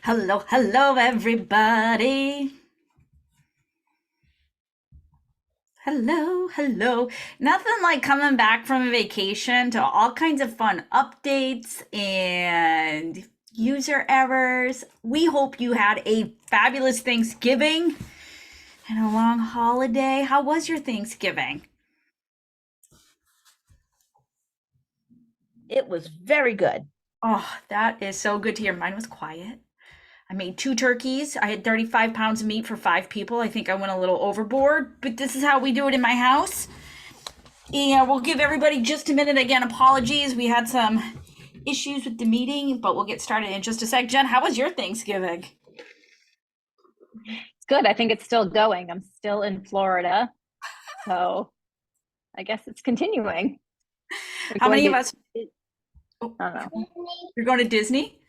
Hello, hello, everybody. Hello, hello. Nothing like coming back from a vacation to all kinds of fun updates and user errors. We hope you had a fabulous Thanksgiving and a long holiday. How was your Thanksgiving? It was very good. Oh, that is so good to hear. Mine was quiet. I made two turkeys. I had 35 pounds of meat for five people. I think I went a little overboard, but this is how we do it in my house. And we'll give everybody just a minute. Again, apologies. We had some issues with the meeting, but we'll get started in just a sec. Jen, how was your Thanksgiving? It's good. I think it's still going. I'm still in Florida. So I guess it's continuing. We're How going many of to, us? Oh, I don't know, you're going to Disney?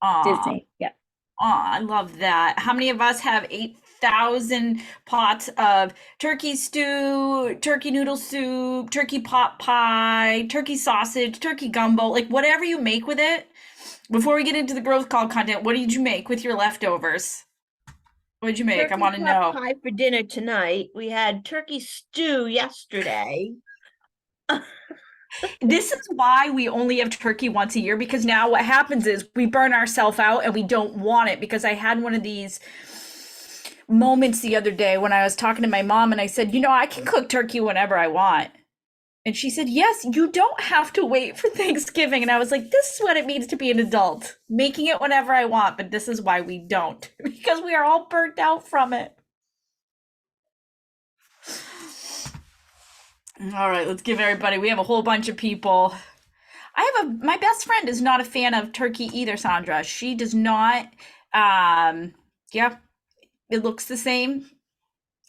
Aw, Disney. Yeah. aw, I love that. How many of us have 8,000 pots of turkey stew, turkey noodle soup, turkey pot pie, turkey sausage, turkey gumbo, like whatever you make with it? Before we get into the growth call content, what did you make with your leftovers? What did you make? I Turkey want to pot know. pie for dinner tonight. We had turkey stew yesterday. This is why we only have turkey once a year because now what happens is we burn ourselves out and we don't want it. Because I had one of these moments the other day when I was talking to my mom and I said, I can cook turkey whenever I want. And she said, yes, you don't have to wait for Thanksgiving. And I was like, this is what it means to be an adult, making it whenever I want. But this is why we don't, because we are all burnt out from it. All right, let's give everybody, we have a whole bunch of people. My best friend is not a fan of turkey either, Sandra. She does not, um, yeah, it looks the same,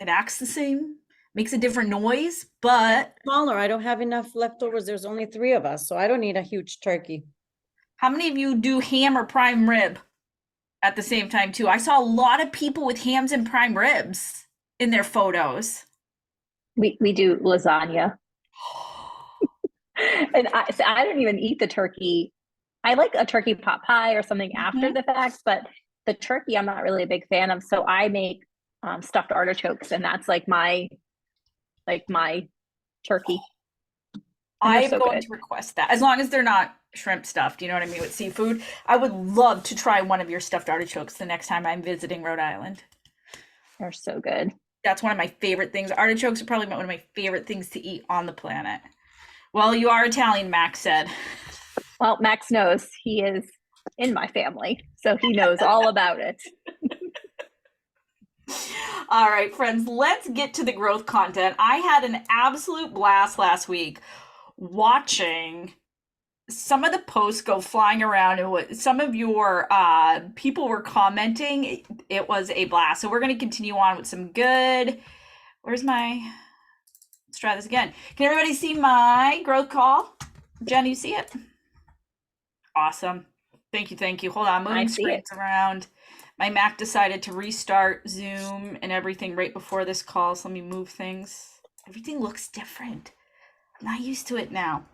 it acts the same, makes a different noise, but Smaller. I don't have enough leftovers. There's only three of us, so I don't need a huge turkey. how many of you do ham or prime rib at the same time too? I saw a lot of people with hams and prime ribs in their photos. We do lasagna. And I don't even eat the turkey. I like a turkey pot pie or something after Mhm. the fact, but the turkey I'm not really a big fan of. So I make stuffed artichokes, and that's like my turkey, and I they're am so going good. to request that as long as they're not shrimp stuffed. You know what I mean with seafood. I would love to try one of your stuffed artichokes the next time I'm visiting Rhode Island. They're so good. That's one of my favorite things. Artichokes are probably one of my favorite things to eat on the planet. Well, you are Italian, Max said. Well, Max knows he is in my family, so he knows all about it. All right, friends, let's get to the growth content. I had an absolute blast last week watching some of the posts go flying around and what some of your people were commenting. It was a blast. So we're going to continue on with some good. Where's my. Let's try this again. Can everybody see my growth call? Jen, you see it? Awesome. Thank you. Thank you. Hold on. I Moving see it. screens around. My Mac decided to restart Zoom and everything right before this call. So let me move things. Everything looks different. I'm not used to it now.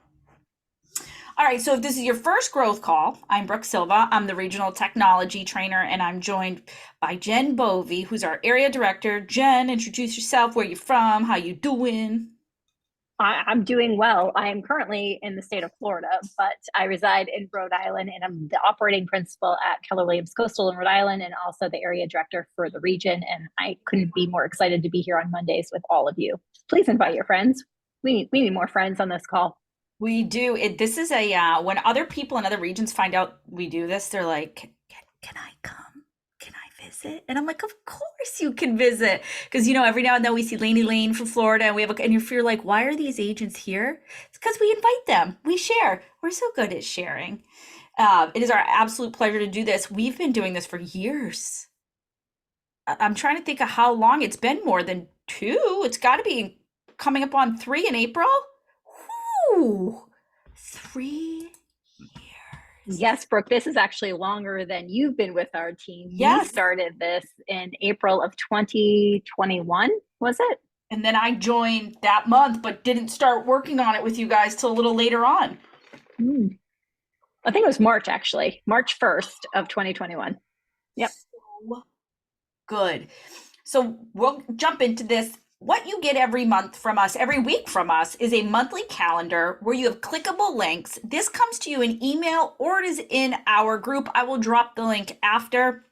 All right, so if this is your first growth call, I'm Brooke Silva. I'm the regional technology trainer, and I'm joined by Jen Bovey, who's our area director. Jen, introduce yourself, where you're from, how you doing? I'm doing well. I am currently in the state of Florida, but I reside in Rhode Island, and I'm the operating principal at Keller Williams Coastal in Rhode Island and also the area director for the region. And I couldn't be more excited to be here on Mondays with all of you. Please invite your friends. We need more friends on this call. We do. This is a when other people in other regions find out we do this, they're like, can I come? Can I visit? And I'm like, of course you can visit. Because every now and then we see Laney Lane from Florida, and and if you're like, why are these agents here? It's because we invite them. We share. We're so good at sharing. It is our absolute pleasure to do this. We've been doing this for years. I'm trying to think of how long it's been. More than two. It's got to be coming up on three in April. Whew. 3 years. Yes, Brooke, this is actually longer than you've been with our team. We Yes. started this in April of 2021, was it? And then I joined that month, but didn't start working on it with you guys till a little later on. I think it was March, actually, March 1st of 2021. Yep. So good. So we'll jump into this. What you get every month from us, every week from us, is a monthly calendar where you have clickable links. This comes to you in email or it is in our group. I will drop the link after.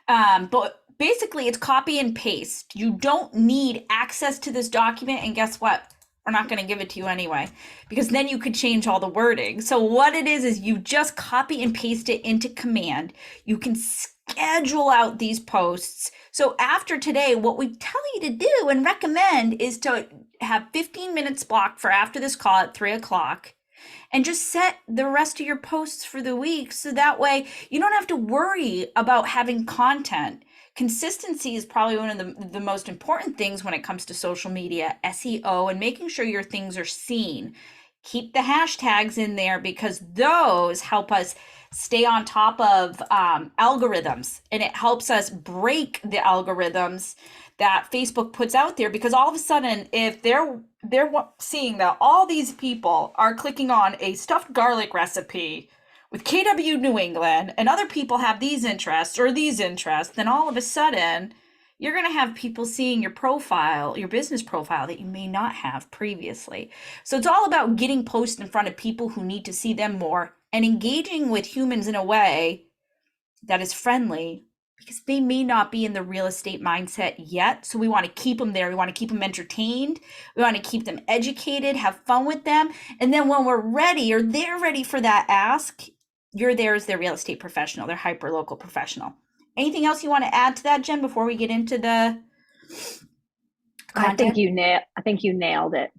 But basically, it's copy and paste. You don't need access to this document. And guess what? We're not going to give it to you anyway, because then you could change all the wording. So what it is you just copy and paste it into Command. You can schedule out these posts. So after today, what we tell you to do and recommend is to have 15 minutes blocked for after this call at 3 o'clock, and just set the rest of your posts for the week. So that way you don't have to worry about having content. Consistency is probably one of the most important things when it comes to social media, SEO, and making sure your things are seen. Keep the hashtags in there because those help us stay on top of algorithms, and it helps us break the algorithms that Facebook puts out there, because all of a sudden, if they're seeing that all these people are clicking on a stuffed garlic recipe with KW New England and other people have these interests or these interests, then all of a sudden you're going to have people seeing your profile, your business profile, that you may not have previously. So it's all about getting posts in front of people who need to see them more and engaging with humans in a way that is friendly, because they may not be in the real estate mindset yet. So we want to keep them there. We want to keep them entertained. We want to keep them educated, have fun with them. And then when we're ready, or they're ready for that ask, you're there as their real estate professional, their hyper local professional. Anything else you want to add to that, Jen, before we get into the content? I think you nailed it.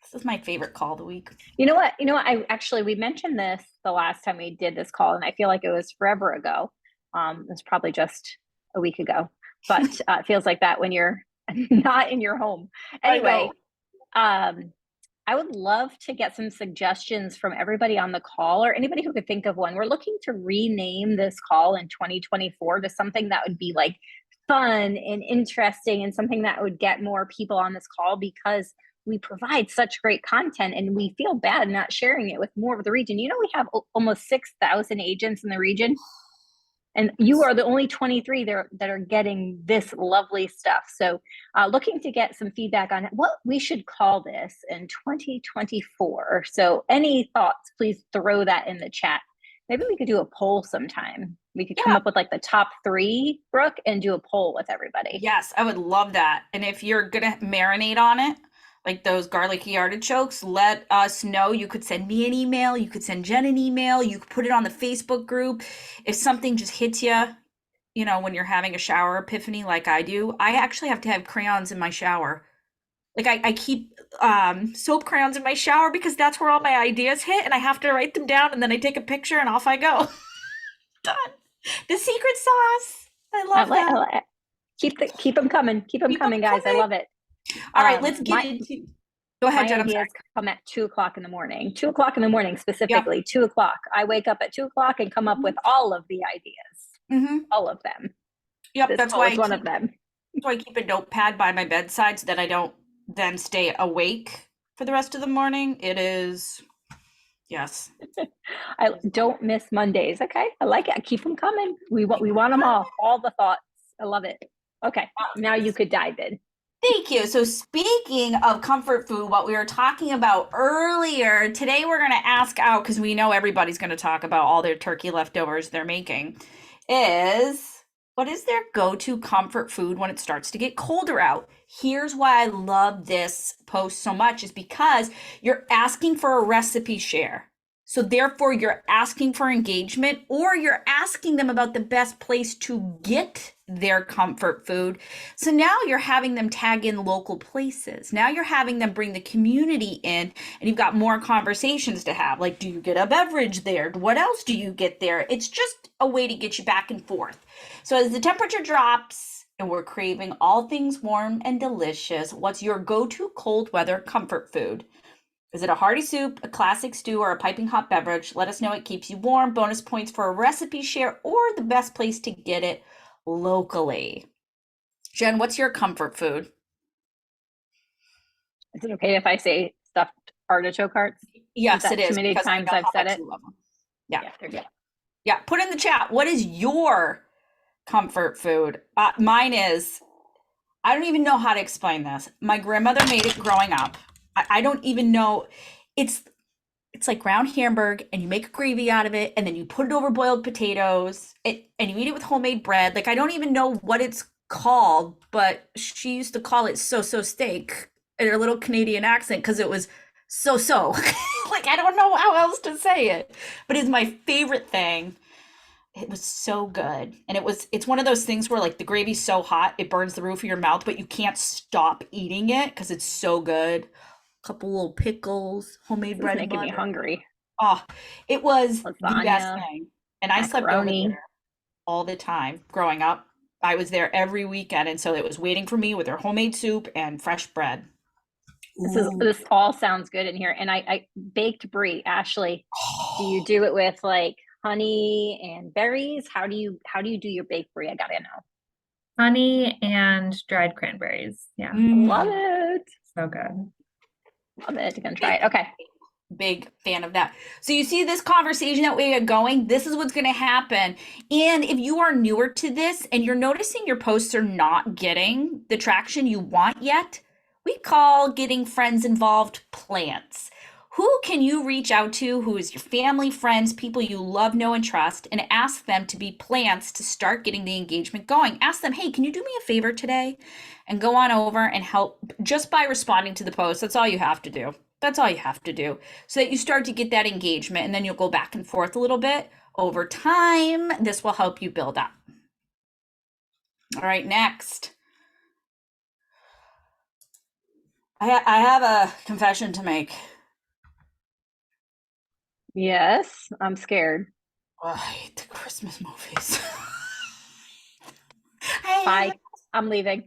This is my favorite call of the week. You know what? We mentioned this the last time we did this call, and I feel like it was forever ago. It's probably just a week ago, but it feels like that when you're not in your home. Anyway, I would love to get some suggestions from everybody on the call, or anybody who could think of one. We're looking to rename this call in 2024 to something that would be like fun and interesting, and something that would get more people on this call, because we provide such great content and we feel bad not sharing it with more of the region. You know, we have almost 6,000 agents in the region, and you are the only 23 there that are getting this lovely stuff. So looking to get some feedback on what we should call this in 2024. So any thoughts, please throw that in the chat. Maybe we could do a poll sometime. We could come up with like the top 3, Brooke, and do a poll with everybody. Yes, I would love that. And if you're going to marinate on it, like those garlicky artichokes, let us know. You could send me an email. You could send Jen an email. You could put it on the Facebook group. If something just hits you, you know, when you're having a shower epiphany like I do, I actually have to have crayons in my shower. Like I keep soap crayons in my shower because that's where all my ideas hit, and I have to write them down, and then I take a picture and off I go. Done. The secret sauce. I love that. Keep them coming. Keep them coming, guys. I love it. All right, let's get into. Go ahead, Jen. My ideas come at 2 o'clock in the morning. 2 o'clock in the morning, specifically. 2 o'clock. I wake up at 2 o'clock and come up with all of the ideas. All of them. Yep, that's why one of them. So I keep a notepad by my bedside so that I don't then stay awake for the rest of the morning. It is, yes. I don't miss Mondays. Okay, I like it. I keep them coming. We want them all the thoughts. I love it. Okay, now you could dive in. Thank you. So speaking of comfort food, what we were talking about earlier, today we're going to ask out, because we know everybody's going to talk about all their turkey leftovers they're making, is what is their go-to comfort food when it starts to get colder out? Here's why I love this post so much, is because you're asking for a recipe share. So therefore you're asking for engagement, or you're asking them about the best place to get their comfort food. So now you're having them tag in local places. Now you're having them bring the community in, and you've got more conversations to have. Like, do you get a beverage there? What else do you get there? It's just a way to get you back and forth. So as the temperature drops and we're craving all things warm and delicious, what's your go-to cold weather comfort food? Is it a hearty soup, a classic stew, or a piping hot beverage? Let us know. It keeps you warm. Bonus points for a recipe share or the best place to get it locally. Jen, what's your comfort food? Is it okay if I say stuffed artichoke hearts? Yes, it is. Too many times I've said it. Yeah, they're good. Yeah, put in the chat. What is your comfort food? Mine is, I don't even know how to explain this. My grandmother made it growing up. I don't even know. It's it's like ground hamburg and you make a gravy out of it and then you put it over boiled potatoes and you eat it with homemade bread. Like I don't even know what it's called, but she used to call it so steak in her little Canadian accent because it was so. Like I don't know how else to say it. But it's my favorite thing. It was so good. And it's one of those things where like the gravy's so hot it burns the roof of your mouth, but you can't stop eating it because it's so good. Couple little pickles, homemade This is bread and making me butter. hungry. Oh, it was the best Lasagna, thing. And I slept over macaroni. there all the time growing up. I was there every weekend, and so it was waiting for me with their homemade soup and fresh bread. Ooh. This all sounds good in here. And I baked brie. Ashley, do you do it with like honey and berries? How do you do your baked brie? I gotta know. Honey and dried cranberries. Yeah, Love Mm, it. so good. Love it. Gonna try it. Okay. big fan of that. So you see this conversation that we get going, this is what's going to happen. And if you are newer to this and you're noticing your posts are not getting the traction you want yet, we call getting friends involved plants. Who can you reach out to who is your family, friends, people you love, know, and trust, and ask them to be plants to start getting the engagement going? Ask them, hey, can you do me a favor today? And go on over and help just by responding to the post. That's all you have to do. That's all you have to do so that you start to get that engagement, and then you'll go back and forth a little bit over time. This will help you build up. All right, next. I have a confession to make. Yes, I'm scared. Oh, I hate the Christmas movies. Bye. I'm leaving.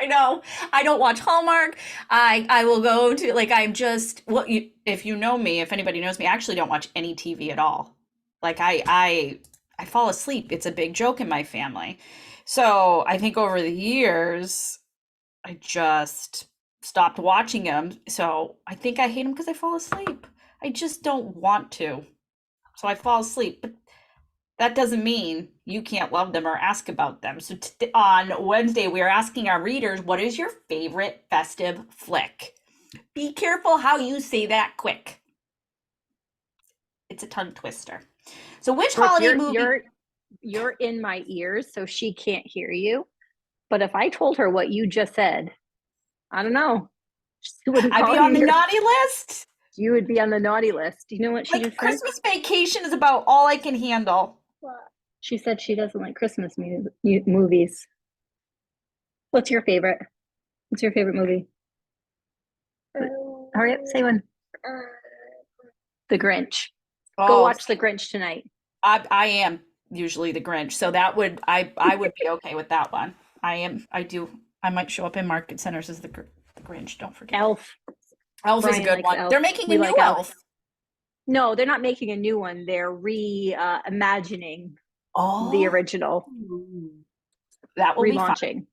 I know. I don't watch Hallmark. I will go to like I'm just well you, if you know me, if anybody knows me, I actually don't watch any TV at all. Like I fall asleep. It's a big joke in my family. So I think over the years I just stopped watching them. So I think I hate them because I fall asleep. I just don't want to. So I fall asleep. But that doesn't mean you can't love them or ask about them. So on Wednesday, we are asking our readers, what is your favorite festive flick? Be careful how you say that quick. It's a tongue twister. So which Brooke, holiday movie? you're in my ears, so she can't hear you. But if I told her what you just said, I don't know. She wouldn't I'd call be on you the here. naughty list. You would be on the naughty list. Do you know what she Like just said? Christmas Vacation is about all I can handle. She said she doesn't like Christmas movies. What's your favorite? What's your favorite movie? Hurry up, say one. The Grinch. Go Oh, watch The Grinch tonight. I am usually the Grinch, so that would I would be okay with that one. I might show up in market centers as the Grinch. Don't forget. Elf. Elf is a Brian good likes one. Elf. They're making We a new like Elf. Elf. No, they're not making a new one. They're reimagining Oh, the original, that will be fun. relaunching.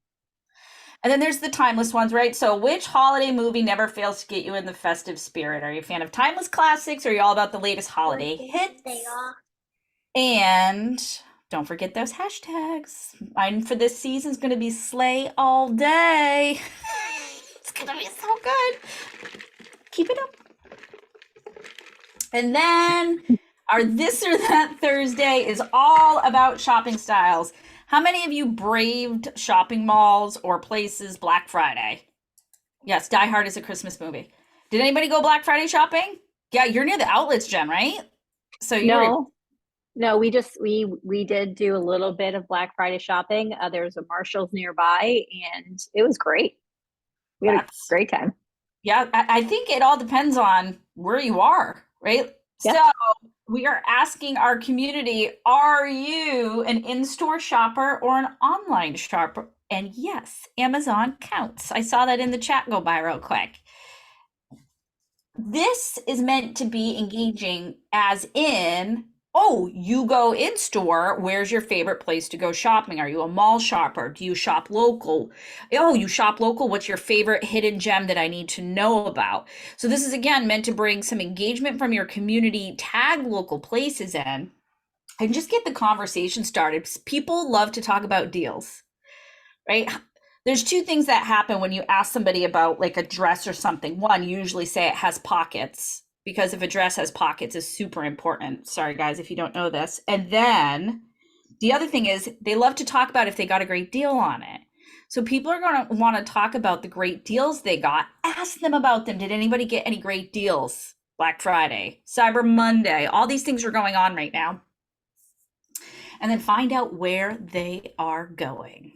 And then there's the timeless ones, right? So which holiday movie never fails to get you in the festive spirit? Are you a fan of timeless classics, or are you all about the latest holiday hits? And don't forget those hashtags. Mine for this season is going to be Slay All Day. It's going to be so good. Keep it up. And then our This or That Thursday is all about shopping styles. How many of you braved shopping malls or places Black Friday? Yes, Die Hard is a Christmas movie. Did anybody go Black Friday shopping? Yeah, you're near the outlets, Jen, right? So you were No, we did do a little bit of Black Friday shopping. There's a Marshall's nearby, and it was great. We had a That's- great time. Yeah, I think it all depends on where you are, right? Yeah. So we are asking our community, are you an in-store shopper or an online shopper? And yes, Amazon counts. I saw that in the chat go by real quick. This is meant to be engaging as in, oh, you go in store, where's your favorite place to go shopping? Are you a mall shopper? Do you shop local? Oh, you shop local, what's your favorite hidden gem that I need to know about? So this is again meant to bring some engagement from your community, tag local places in, and just get the conversation started. People love to talk about deals, right? There's two things that happen when you ask somebody about like a dress or something. One, you usually say it has pockets, because if a dress has pockets is super important. Sorry guys, if you don't know this. And then the other thing is they love to talk about if they got a great deal on it. So people are going to want to talk about the great deals they got. Ask them about them. Did anybody get any great deals? Black Friday, Cyber Monday, all these things are going on right now. And then find out where they are going.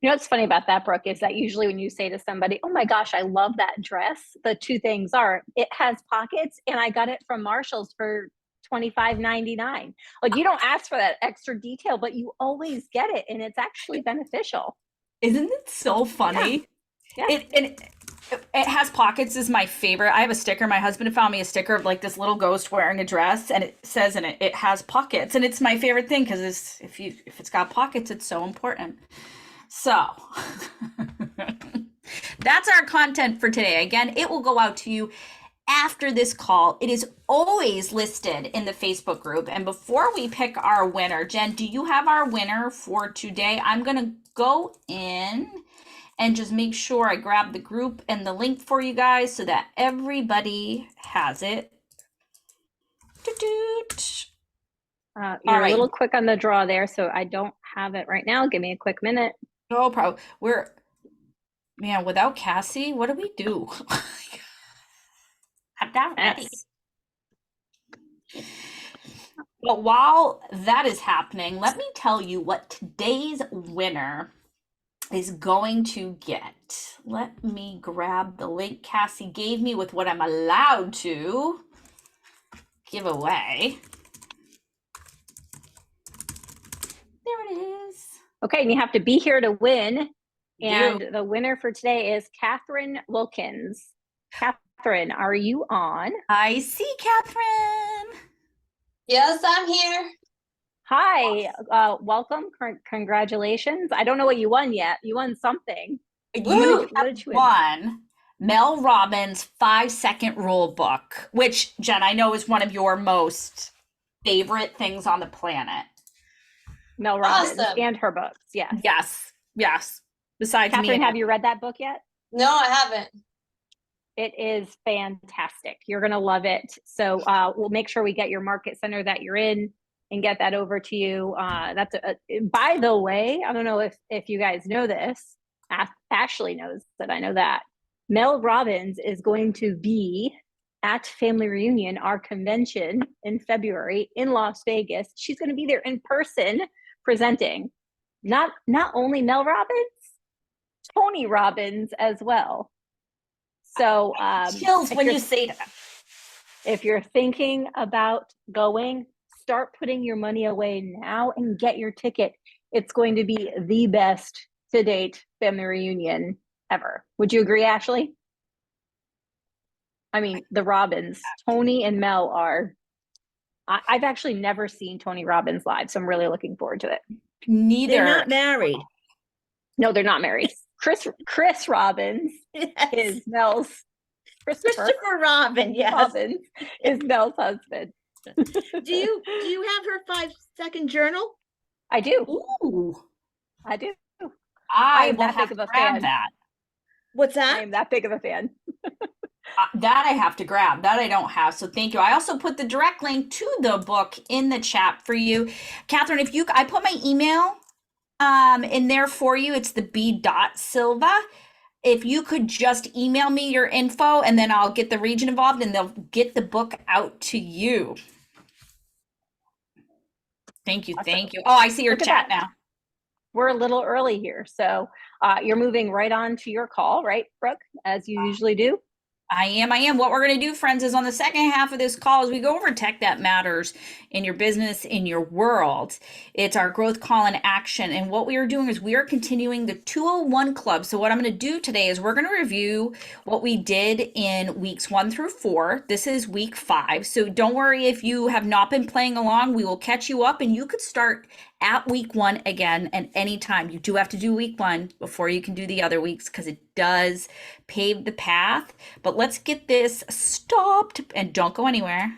You know what's funny about that, Brooke, is that usually when you say to somebody, oh my gosh, I love that dress, the two things are, it has pockets and I got it from Marshall's for $25.99. Like, you don't ask for that extra detail, but you always get it, and it's actually beneficial. Isn't it so funny? Yeah. It has pockets is my favorite. I have a sticker. My husband found me a sticker of like this little ghost wearing a dress, and it says in it has pockets, and it's my favorite thing because if it's got pockets, it's so important. So that's our content for today. Again, it will go out to you after this call. It is always listed in the Facebook group. And before we pick our winner, Jen, do you have our winner for today? I'm going to go in and just make sure I grab the group and the link for you guys so that everybody has it. You're All right. a little quick on the draw there, so I don't have it right now. Give me a quick minute. No problem. Man, without Cassie, what do we do? I'm not ready. Yes. But while that is happening, let me tell you what today's winner is going to get. Let me grab the link Cassie gave me with what I'm allowed to give away. There it is. Okay, and you have to be here to win. And the winner for today is Catherine Wilkins. Catherine, are you on? I see Catherine. Yes, I'm here. Hi, welcome. Congratulations. I don't know what you won yet. You won something. You What did you win? won Mel Robbins' 5-second rule book, which, Jen, I know is one of your most favorite things on the planet. Mel Robbins Awesome. and her books. Yes. Yes. Besides Catherine, me. have you read that book yet? No, I haven't. It is fantastic. You're going to love it. So we'll make sure we get your market center that you're in and get that over to you. That's by the way, I don't know if you guys know this. Ashley knows that I know that. Mel Robbins is going to be at Family Reunion, our convention in February in Las Vegas. She's going to be there in person presenting. Not only Mel Robbins, Tony Robbins as well. So Chills when you say that. if you're thinking about going, start putting your money away now and get your ticket. It's going to be the best to date family reunion ever. Would you agree, Ashley? I mean, the Robbins, Tony and Mel are. I've actually never seen Tony Robbins live, so I'm really looking forward to it. Neither. They're not married. No, they're not married. Chris Robbins Yes. is Mel's. Christopher Robin, yes. Robbins is Mel's husband. Do you have her 5-second journal? I do. Ooh. I do. I am will that have big to of a grab fan. that. What's I that? am that big of a fan. That I have to grab. That I don't have. So thank you. I also put the direct link to the book in the chat for you. Catherine, I put my email in there for you. It's the b.silva. If you could just email me your info and then I'll get the region involved and they'll get the book out to you. Thank you. Awesome. Thank you. Oh, I see your Look at chat that. now. We're a little early here. So you're moving right on to your call, right, Brooke, as you usually do? I am. What we're going to do, friends, is on the second half of this call, as we go over tech that matters in your business, in your world. It's our growth call in action. And what we are doing is we are continuing the 201 Club. So what I'm going to do today is we're going to review what we did in weeks 1 through 4. This is week 5. So don't worry if you have not been playing along. We will catch you up and you could start at week 1 again at any time. You do have to do week 1 before you can do the other weeks because it does pave the path. But let's get this stopped and don't go anywhere.